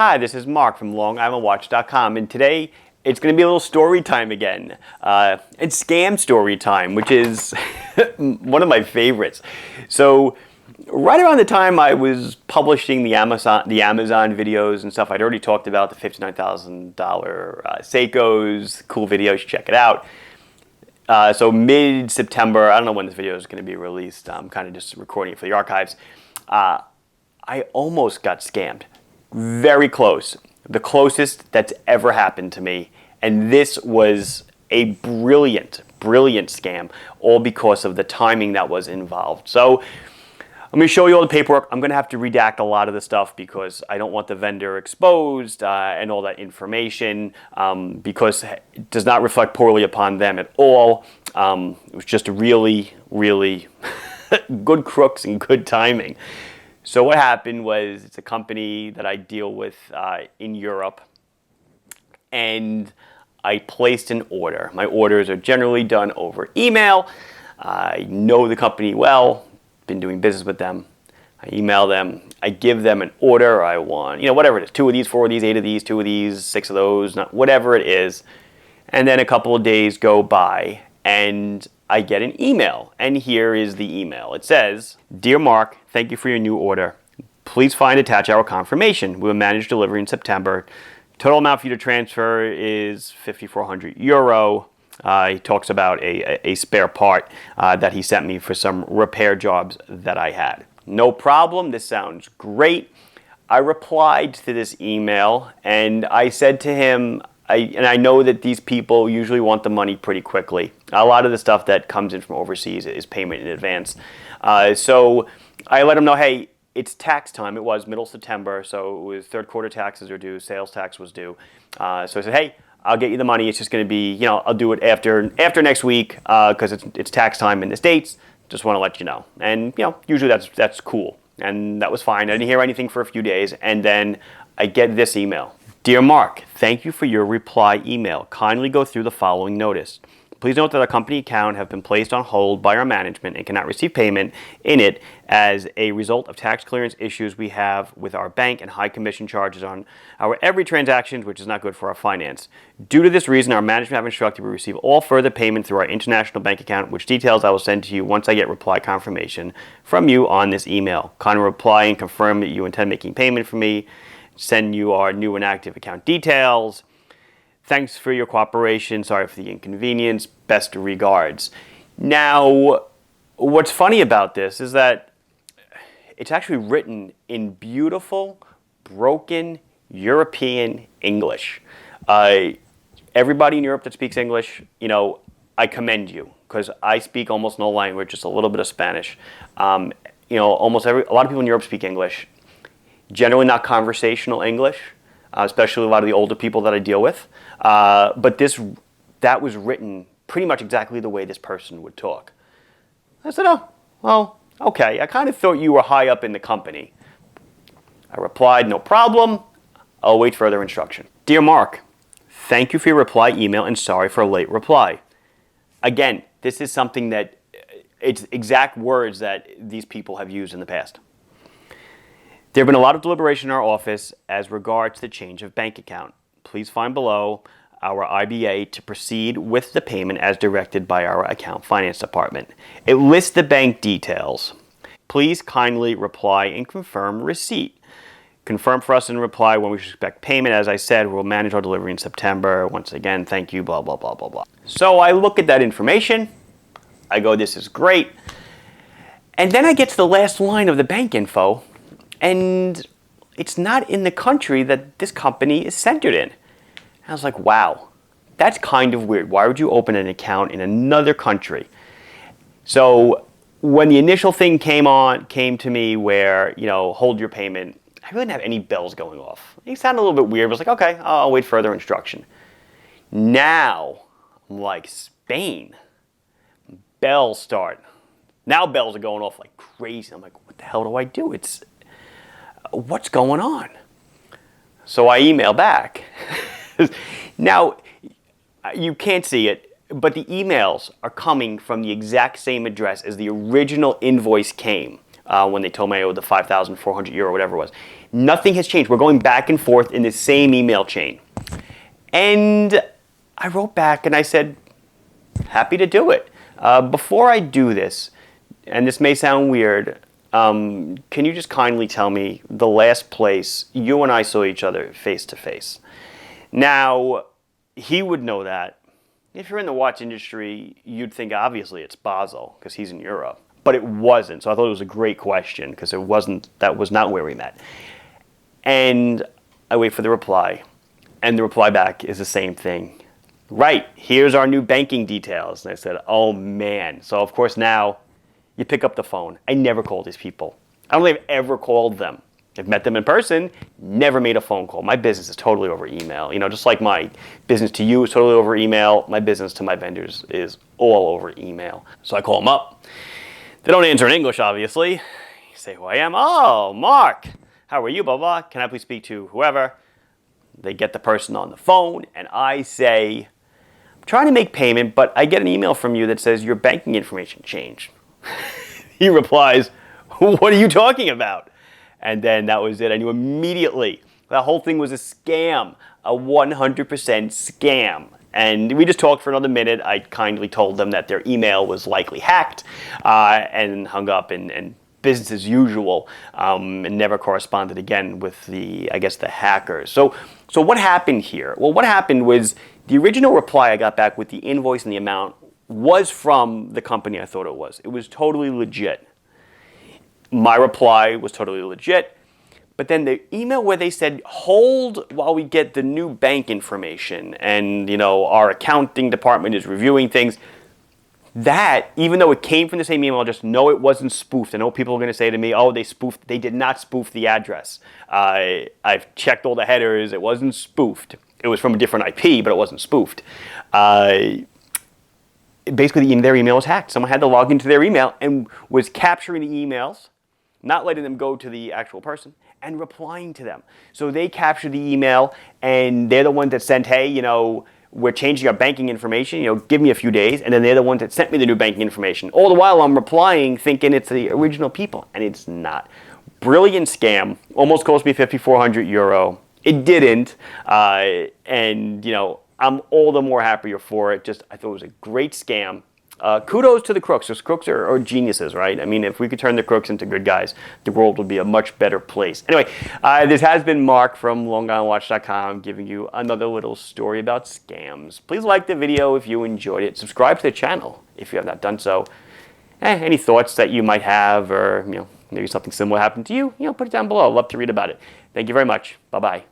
Hi, this is Mark from LongIslandWatch.com, and today it's going to be a little story time again. It's scam story time, which is one of my favorites. So, right around the time I was publishing the Amazon videos and stuff, I'd already talked about the $59,000 Seikos, cool video, you should check it out. So mid-September, I don't know when this video is going to be released, I'm kind of just recording it for the archives, I almost got scammed. Very close. The closest that's ever happened to me. And this was a brilliant, brilliant scam, all because of the timing that was involved. So I'm going to show you all the paperwork. I'm going to have to redact a lot of the stuff because I don't want the vendor exposed and all that information because it does not reflect poorly upon them at all. It was just really, really good crooks and good timing. So what happened was, it's a company that I deal with in Europe, and I placed an order. My orders are generally done over email. I know the company well, been doing business with them. I email them, I give them an order. I want, whatever it is, 2 of these, 4 of these, 8 of these, 2 of these, 6 of those, whatever it is. And then a couple of days go by, and I get an email, and here is the email. It says, "Dear Mark, thank you for your new order. Please find attached our confirmation. We will manage delivery in September. Total amount for you to transfer is €5,400. He talks about a spare part that he sent me for some repair jobs that I had. No problem. This sounds great. I replied to this email, and I said to him, and I know that these people usually want the money pretty quickly. A lot of the stuff that comes in from overseas is payment in advance. So I let them know, hey, it's tax time. It was middle September, so it was third quarter taxes are due, sales tax was due. So I said, hey, I'll get you the money. It's just going to be, I'll do it after next week because it's tax time in the States. Just want to let you know. And, usually that's cool. And that was fine. I didn't hear anything for a few days. And then I get this email. Dear Mark, thank you for your reply email. Kindly go through the following notice. Please note that our company account have been placed on hold by our management and cannot receive payment in it as a result of tax clearance issues we have with our bank and high commission charges on our every transaction, which is not good for our finance. Due to this reason, our management have instructed we receive all further payment through our international bank account, which details I will send to you once I get reply confirmation from you on this email. Kindly reply and confirm that you intend making payment for me. Send you our new and active account details. Thanks for your cooperation. Sorry for the inconvenience. Best regards." Now, what's funny about this is that it's actually written in beautiful, broken European English. Everybody in Europe that speaks English, I commend you because I speak almost no language, just a little bit of Spanish. A lot of people in Europe speak English. Generally not conversational English, especially a lot of the older people that I deal with. But that was written pretty much exactly the way this person would talk. I said, oh, well, okay. I kind of thought you were high up in the company. I replied, no problem. I'll wait further instruction. Dear Mark, thank you for your reply email and sorry for a late reply. Again, this is something that it's exact words that these people have used in the past. There have been a lot of deliberation in our office as regards the change of bank account. Please find below our IBA to proceed with the payment as directed by our account finance department. It lists the bank details. Please kindly reply and confirm receipt. Confirm for us in reply when we should expect payment. As I said, we'll manage our delivery in September. Once again, thank you, blah, blah, blah, blah, blah. So I look at that information. I go, this is great. And then I get to the last line of the bank info. And it's not in the country that this company is centered in. I was like, wow, that's kind of weird. Why would you open an account in another country? So when the initial thing came to me where, hold your payment, I really didn't have any bells going off. It sounded a little bit weird. I was like, okay, I'll wait further instruction. Now, I'm like, Spain, bells start. Now bells are going off like crazy. I'm like, what the hell do I do? What's going on? So I email back. Now, you can't see it, but the emails are coming from the exact same address as the original invoice came. when they told me I owed the 5,400 euro, whatever it was. Nothing has changed. We're going back and forth in the same email chain. And I wrote back and I said, happy to do it. Before I do this, and this may sound weird, can you just kindly tell me the last place you and I saw each other face to face? Now, he would know that. If you're in the watch industry, you'd think obviously it's Basel because he's in Europe. But it wasn't. So I thought it was a great question because that was not where we met. And I wait for the reply. And the reply back is the same thing. Right, here's our new banking details. And I said, oh man. So of course now you pick up the phone. I never call these people. I don't think I've ever called them. I've met them in person, never made a phone call. My business is totally over email. Just like my business to you is totally over email, my business to my vendors is all over email. So I call them up. They don't answer in English, obviously. You say who I am. Oh, Mark. How are you? Blah, blah. Can I please speak to whoever? They get the person on the phone, and I say, I'm trying to make payment, but I get an email from you that says your banking information changed. He replies, what are you talking about? And then that was it. I knew immediately. The whole thing was a scam, a 100% scam. And we just talked for another minute. I kindly told them that their email was likely hacked and hung up and business as usual and never corresponded again with the hackers. So what happened here? Well, what happened was the original reply I got back with the invoice and the amount was from the company I thought it was. It was totally legit. My reply was totally legit. But then the email where they said, hold while we get the new bank information and, our accounting department is reviewing things. That, even though it came from the same email, just know it wasn't spoofed. I know people are going to say to me, oh, they spoofed. They did not spoof the address. I've checked all the headers. It wasn't spoofed. It was from a different IP, but it wasn't spoofed. Basically, their email was hacked. Someone had to log into their email and was capturing the emails, not letting them go to the actual person, and replying to them. So they captured the email, and they're the ones that sent, hey, we're changing our banking information, give me a few days, and then they're the ones that sent me the new banking information. All the while I'm replying thinking it's the original people, and it's not. Brilliant scam, almost cost me 5,400 euro. It didn't, and I'm all the more happier for it. I thought it was a great scam. Kudos to the crooks, because crooks are geniuses, right? I mean, if we could turn the crooks into good guys, the world would be a much better place. Anyway, this has been Mark from LongIslandWatch.com giving you another little story about scams. Please like the video if you enjoyed it. Subscribe to the channel if you have not done so. Any thoughts that you might have, or maybe something similar happened to you, put it down below. I'd love to read about it. Thank you very much. Bye-bye.